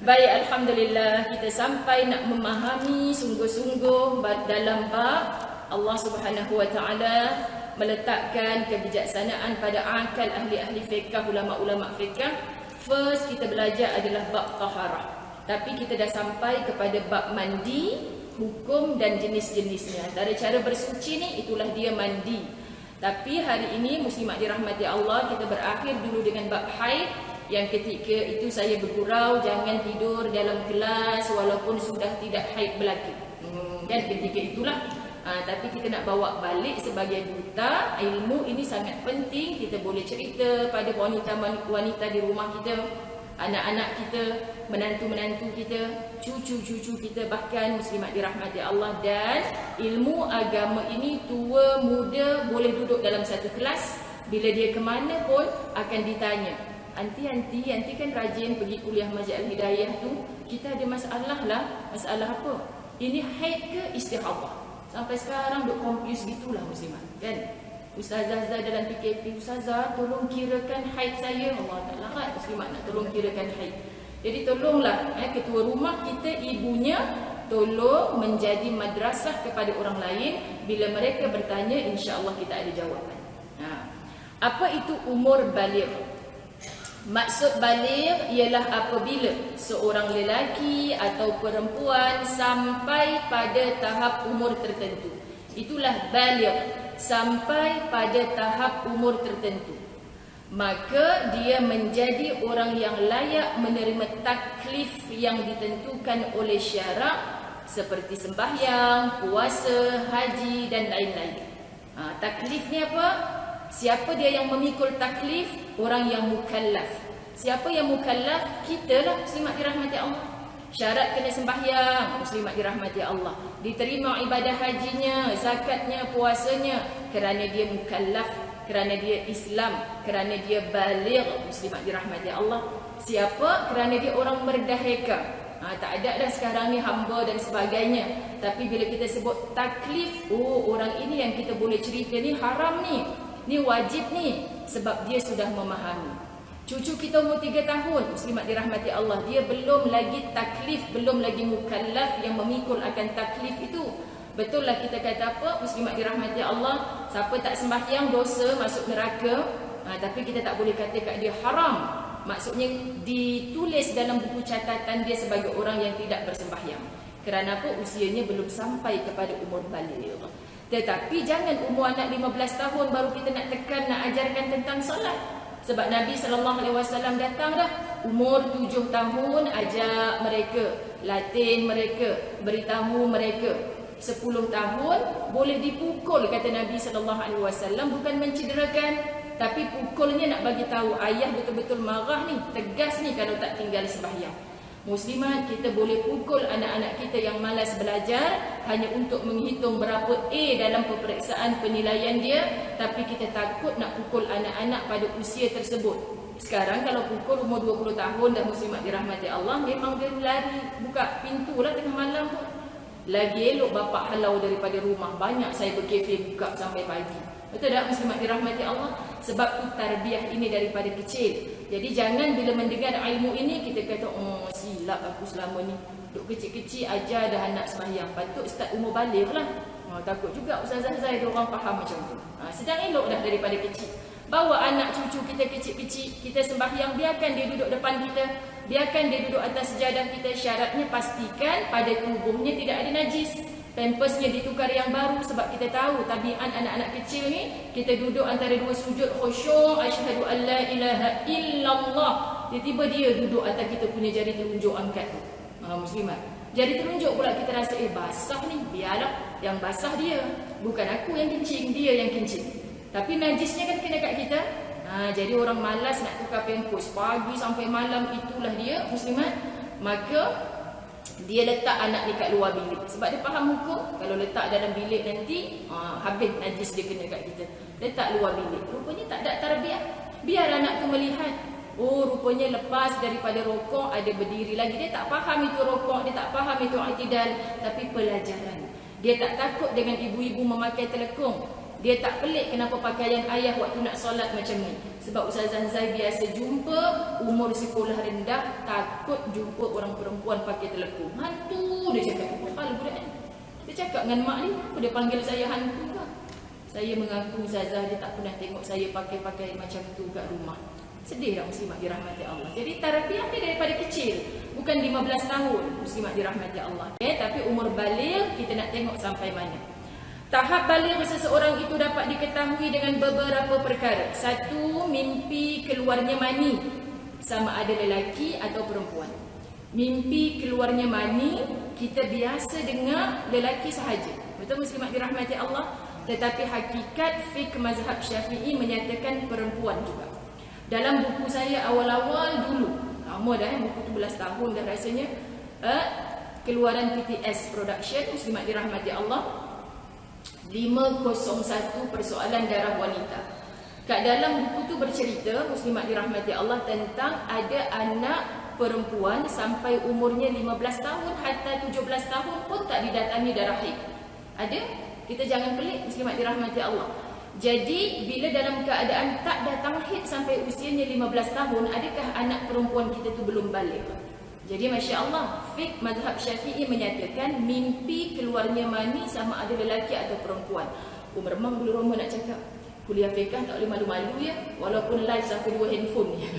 Baik, Alhamdulillah kita sampai nak memahami sungguh-sungguh dalam bab Allah Subhanahu Wa Taala meletakkan kebijaksanaan pada akal ahli-ahli fiqh, ulama-ulama fiqh. First kita belajar adalah bab taharah. Tapi kita dah sampai kepada bab mandi, hukum dan jenis-jenisnya. Dari cara bersuci ni itulah dia mandi. Tapi hari ini muslimat dirahmati Allah, kita berakhir dulu dengan bab haid. Yang ketika itu saya bergurau jangan tidur dalam kelas walaupun sudah tidak haid berlaku. Kan ketika itulah. Tapi kita nak bawa balik sebagai duta ilmu ini sangat penting. Kita boleh cerita pada wanita-wanita di rumah kita, anak-anak kita, menantu-menantu kita, cucu-cucu kita, bahkan muslimat dirahmati Allah. Dan ilmu agama ini tua muda boleh duduk dalam satu kelas. Bila dia ke mana pun akan ditanya, Anti kan rajin pergi kuliah Masjid Al-Hidayah tu, kita ada masalah lah. Masalah apa? Ini haid ke istihadah? Sampai sekarang duk confuse gitulah muslimat, kan? Ustazah dalam PKP, Ustazah tolong kirakan haid saya. Allah Ta'ala kan muslimat nak tolong kirakan haid. Jadi tolonglah ketua rumah kita, ibunya, tolong menjadi madrasah kepada orang lain. Bila mereka bertanya, insya-Allah kita ada jawapan. Apa itu umur baligh? Maksud baligh ialah apabila seorang lelaki atau perempuan sampai pada tahap umur tertentu. Itulah baligh, sampai pada tahap umur tertentu. Maka dia menjadi orang yang layak menerima taklif yang ditentukan oleh syarak seperti sembahyang, puasa, haji dan lain-lain. Taklif ni apa? Siapa dia yang memikul taklif? Orang yang mukallaf. Siapa yang mukallaf? Kita lah, muslimat dirahmati Allah. Syarat kena sembahyang, muslimat dirahmati Allah. Diterima ibadah hajinya, zakatnya, puasanya, kerana dia mukallaf, kerana dia Islam, kerana dia baligh, muslimat dirahmati Allah. Siapa? Kerana dia orang merdaheka. Tak ada dah sekarang ni hamba dan sebagainya. Tapi bila kita sebut taklif, orang ini yang kita boleh cerita ni haram ni wajib ni, sebab dia sudah memahami. Cucu kita umur 3 tahun, muslimat dirahmati Allah, dia belum lagi taklif, belum lagi mukallaf yang memikul akan taklif itu. Betul lah kita kata apa, muslimat dirahmati Allah, siapa tak sembahyang dosa, masuk neraka. Tapi kita tak boleh kata kat dia haram. Maksudnya ditulis dalam buku catatan dia sebagai orang yang tidak bersembahyang. Kerana apa? Usianya belum sampai kepada umur baligh. Tetapi jangan umur anak 15 tahun baru kita nak tekan, nak ajarkan tentang solat. Sebab Nabi SAW datang dah umur 7 tahun, ajak mereka, latih mereka, beritahu mereka. 10 tahun boleh dipukul, kata Nabi SAW, bukan mencederakan, tapi pukulnya nak bagi tahu ayah betul-betul marah ni, tegas ni kalau tak tinggal sembahyang. Muslimat, kita boleh pukul anak-anak kita yang malas belajar hanya untuk menghitung berapa A dalam peperiksaan penilaian dia, tapi kita takut nak pukul anak-anak pada usia tersebut. Sekarang kalau pukul umur 20 tahun dah, muslimat dirahmati Allah, memang dia lari buka pintu lah tengah malam pun. Lagi elok bapak halau daripada rumah. Banyak saya berkafe buka sampai pagi. Betul tak muslimat dirahmati Allah? Sebab tu tarbiyah ini daripada kecil. Jadi jangan bila mendengar ilmu ini kita kata, silap aku selama ni, duk kecil-kecil ajar dah anak sembahyang, patut start umur baligh lah. Takut juga Ustazah Zai dia orang faham macam tu. Sedang elok dah daripada kecil. Bawa anak cucu kita kecil-kecil, kita sembahyang, biarkan dia duduk depan kita, biarkan dia duduk atas sejadah kita. Syaratnya pastikan pada tubuhnya tidak ada najis. Pampasnya ditukar yang baru, sebab kita tahu tabiat anak-anak kecil ni, kita duduk antara dua sujud khusyuk, asyhadu an la ilaha illallah, tiba-tiba dia duduk atas kita punya jari telunjuk angkat tu. Muslimat, jari telunjuk pula kita rasa basah ni, biarlah yang basah dia, bukan aku yang kencing, dia yang kencing. Tapi najisnya kan kena kat kita. Jadi orang malas nak tukar pampers pagi sampai malam, itulah dia muslimat. Maka dia letak anak ni kat luar bilik, sebab dia faham hukum. Kalau letak dalam bilik nanti habis najis dia kena kat kita. Letak luar bilik, rupanya tak ada tarbiyah. Biar anak tu melihat, rupanya lepas daripada rokok ada berdiri lagi. Dia tak faham itu rokok, dia tak faham itu i'tidal, tapi pelajaran. Dia tak takut dengan ibu-ibu memakai telekung. Dia tak pelik kenapa pakaian ayah waktu nak solat macam ni. Sebab Ustazah Zai biasa jumpa umur sekolah rendah, takut jumpa orang perempuan pakai telekung. Hantu dia cakap. Apa hal budak ni? Dia cakap dengan mak ni, apa dia panggil saya hantu lah. Saya mengaku Ustazah dia tak pernah tengok saya pakai pakaian macam tu kat rumah. Sedih tak muslimat dirahmati Allah. Jadi tarbiyah ni daripada kecil. Bukan 15 tahun muslimat dirahmati Allah. Okay? Tapi umur baligh kita nak tengok sampai mana. Tahap baligh seseorang itu dapat diketahui dengan beberapa perkara. Satu, mimpi keluarnya mani, sama ada lelaki atau perempuan. Mimpi keluarnya mani kita biasa dengar lelaki sahaja. Betul muslimat dirahmati Allah? Tetapi hakikat fiqh mazhab Syafi'i menyatakan perempuan juga. Dalam buku saya awal-awal dulu, lama dah buku tu belas tahun dah rasanya, keluaran PTS Production, muslimat dirahmati Allah, 501 persoalan darah wanita. Kat dalam buku tu bercerita, muslimat dirahmati Allah, tentang ada anak perempuan sampai umurnya 15 tahun hatta 17 tahun pun tak didatangi darah haid. Ada? Kita jangan pelik muslimat dirahmati Allah. Jadi bila dalam keadaan tak datang haid sampai usianya 15 tahun, adakah anak perempuan kita tu belum balik? Jadi Masya Allah, fiqh mazhab Syafi'i menyatakan mimpi keluarnya mani sama ada lelaki atau perempuan. Memang dulu Roma nak cakap kuliah fiqh tak boleh malu-malu ya, walaupun live sampai 2 handphone ni.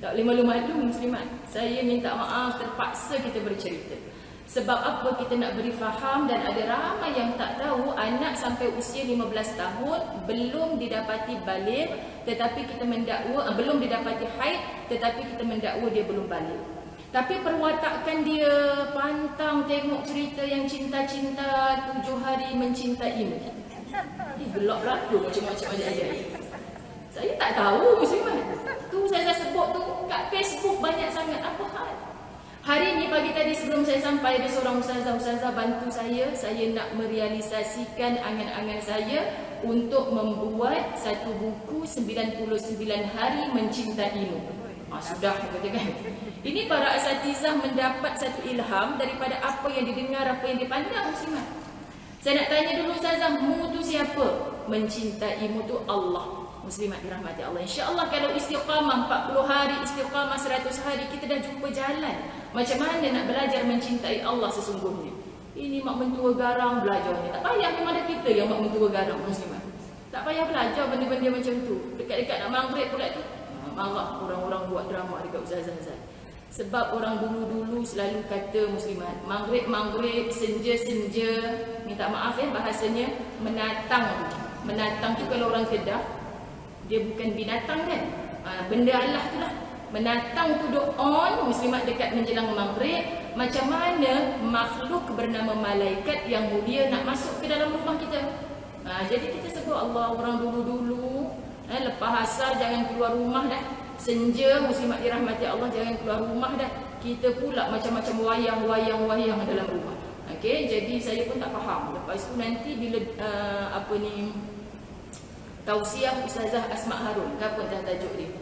Tak boleh malu-malu muslimat. Saya minta maaf, terpaksa kita bercerita. Sebab apa kita nak beri faham, dan ada ramai yang tak tahu anak sampai usia 15 tahun belum didapati baligh, tetapi kita mendakwa belum didapati haid, tetapi kita mendakwa dia belum baligh. Tapi perwatakan dia pantang tengok cerita yang cinta-cinta 7 hari mencintaimu. Gelak berlaku macam-macam ajaib-ajaib. Saya tak tahu muslimat. Tu saya sebut tu kat Facebook banyak sangat. Apa hal? Hari ni pagi tadi sebelum saya sampai, ada seorang ustazah bantu saya nak merealisasikan angan-angan saya untuk membuat satu buku 99 hari mencintaimu. Sudah katakan. Ini para asatizah mendapat satu ilham daripada apa yang didengar, apa yang dipandang muslimat. Saya nak tanya dulu ustazah, mu tu siapa? Mencintaimu tu Allah. Muslimat dirahmati Allah. InsyaAllah kalau istiqamah 40 hari, istiqamah 100 hari, kita dah jumpa jalan macam mana nak belajar mencintai Allah sesungguhnya. Ini mak mentua garang belajar ni. Tak payah, memang ada kita yang mak mentua garang muslimat. Tak payah belajar benda-benda macam tu. Dekat-dekat nak maghrib pula tu, marah orang-orang buat drama dekat Ustazah Zai. Sebab orang dulu-dulu selalu kata muslimat, maghrib-maghrib, senja-senja, minta maaf ya bahasanya, menatang tu. Menatang tu kalau orang Kedah, dia bukan binatang kan, benda Allah tu lah. Menatang tu duk on muslimat dekat menjelang maghrib. Macam mana makhluk bernama malaikat yang mulia nak masuk ke dalam rumah kita. Jadi kita sebut Allah, orang dulu-dulu lepas asar jangan keluar rumah dah. Senja muslimat dirahmati Allah jangan keluar rumah dah. Kita pula macam-macam wayang dalam rumah. Okey, jadi saya pun tak faham. Lepas tu nanti bila tausiah Ustazah Asma Harun, apa dah tajuk dia?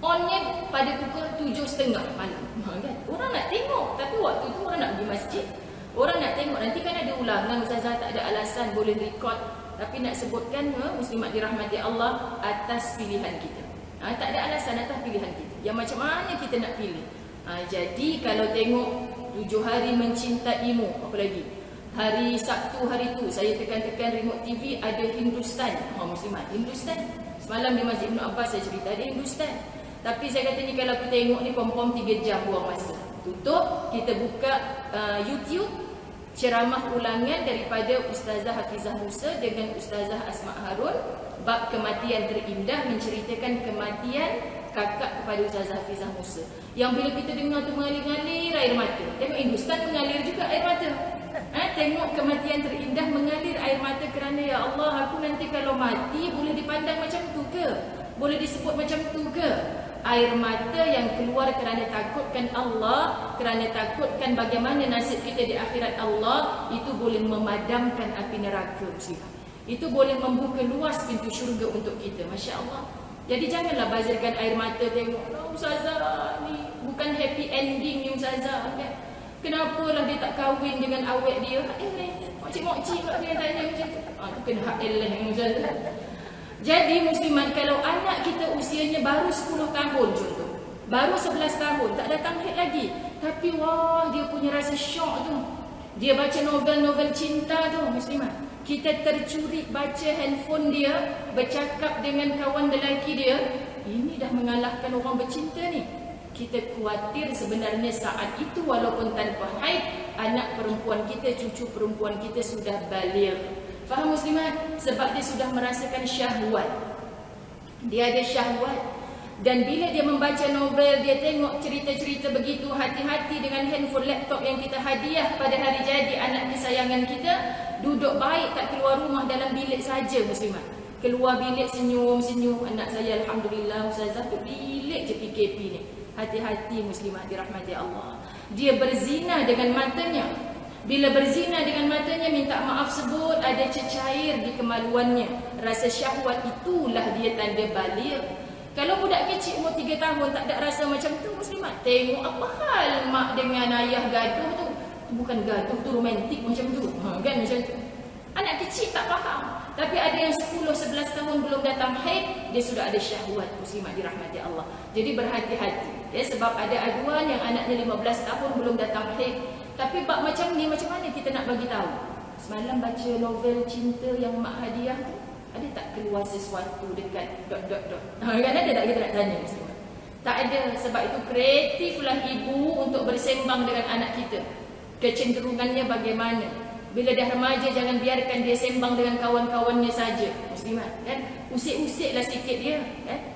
Onnya pada pukul 7.30 malam. Kan? Orang nak tengok, tapi waktu tu orang nak pergi masjid. Orang nak tengok, nanti kan ada ulangan, Ustazah tak ada alasan boleh record, tapi nak sebutkan muslimat dirahmati Allah atas pilihan kita. Tak ada alasan atas pilihan kita. Yang macam mana kita nak pilih. Jadi kalau tengok 7 hari mencintaimu, apa lagi? Hari Sabtu hari tu saya tekan-tekan remote TV ada Hindustan. Muslimat Hindustan. Semalam di Masjid Ibn Abbas saya cerita ada Hindustan. Tapi saya kata ni kalau aku tengok ni pom-pom 3 jam buang masa. Tutup, kita buka YouTube ceramah ulangan daripada Ustazah Hafizah Musa dengan Ustazah Asma Harun, bab kematian terindah, menceritakan kematian kakak kepada Ustazah Hafizah Musa. Yang bila kita dengar tu mengalir-ngalir air mata. Tengok Hindustan mengalir juga air mata. Tengok kematian terindah mengalir air mata kerana ya Allah, aku nanti kalau mati boleh dipandang macam tu ke? Boleh disebut macam tu ke? Air mata yang keluar kerana takutkan Allah, kerana takutkan bagaimana nasib kita di akhirat Allah, itu boleh memadamkan api neraka muslimat. Itu boleh membuka luas pintu syurga untuk kita. Masya Allah. Jadi janganlah bazirkan air mata tengok, Ustazah ni bukan happy ending ni Ustazah kan? Kenapalah dia tak kahwin dengan awet dia? Makcik-makcik pula dia tanya macam tu. Tu kena hak eleh macam tu. Jadi muslimat, kalau anak kita usianya baru 10 tahun contoh, baru 11 tahun, tak datang haid lagi, tapi wah dia punya rasa syok tu. Dia baca novel-novel cinta tu muslimat. Kita tercuri baca handphone dia, bercakap dengan kawan lelaki dia, ini dah mengalahkan orang bercinta ni. Kita khawatir sebenarnya saat itu walaupun tanpa haid, anak perempuan kita, cucu perempuan kita sudah baligh. Faham muslimat? Sebab dia sudah merasakan syahwat. Dia ada syahwat. Dan bila dia membaca novel, dia tengok cerita-cerita begitu, hati-hati dengan handphone, laptop yang kita hadiah pada hari jadi anak kesayangan kita. Duduk baik, tak keluar rumah, dalam bilik saja muslimat. Keluar bilik senyum-senyum. Anak saya alhamdulillah ustazah duduk bilik je PKP ni. Hati-hati muslimat dirahmati Allah. Dia berzina dengan matanya. Bila berzina dengan matanya, minta maaf sebut ada cecair di kemaluannya. Rasa syahwat itulah dia tanda baligh. Kalau budak kecil umur 3 tahun tak ada rasa macam tu muslimat, tengok apa hal mak dengan ayah gaduh tu. Bukan gaduh tu, romantik macam tu. Kan macam tu. Anak kecil tak faham. Tapi ada yang 10-11 tahun belum datang haid, dia sudah ada syahwat muslimat dirahmati Allah. Jadi berhati-hati. Ya, sebab ada aduan yang anaknya 15 tahun belum datang haid. Tapi bab macam ni, macam mana kita nak bagi tahu? Semalam baca novel cinta yang mak hadiah tu, ada tak keluar sesuatu dekat ... Kan ada tak kita nak tanya muslimat? Tak ada. Sebab itu kreatiflah ibu untuk bersembang dengan anak kita. Kecenderungannya bagaimana? Bila dah remaja, jangan biarkan dia sembang dengan kawan-kawannya saja muslimat, kan? Usik-usiklah sikit dia, kan?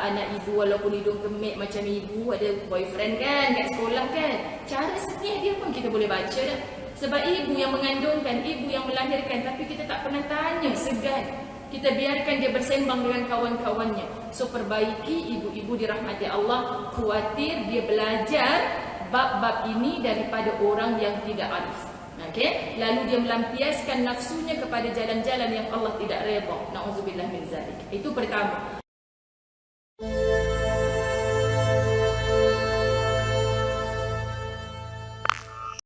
Anak ibu walaupun hidung kemik macam ibu, ada boyfriend kan kat sekolah kan, cara senyap dia pun kita boleh baca dah. Sebab ibu yang mengandungkan, ibu yang melahirkan, tapi kita tak pernah tanya, segan. Kita biarkan dia bersembang dengan kawan-kawannya. So perbaiki ibu-ibu dirahmati Allah. Khawatir dia belajar bab-bab ini daripada orang yang tidak arif. Okay? Lalu dia melampiaskan nafsunya kepada jalan-jalan yang Allah tidak redha. Na'udzubillah min zalik. Itu pertama.